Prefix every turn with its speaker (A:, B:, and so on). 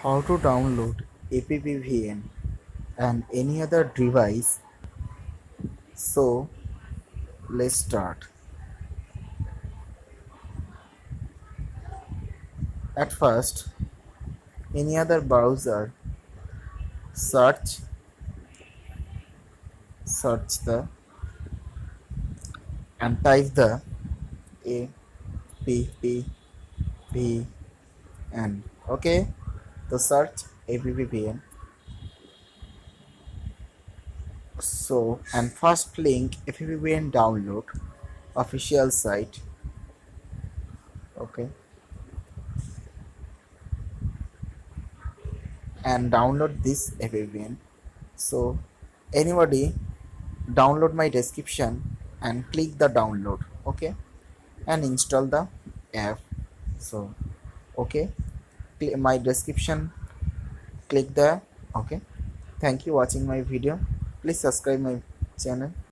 A: How to download appvn and any other device. So let's start. At first, any other browser, search the and type the appvn. Okay, so search appvn. So and first link appvn download official site. Okay, and download this appvn. So anybody download my description and click the download. Okay, and install the app. So okay, my description, click there. Okay, thank you watching my video. Please subscribe my channel.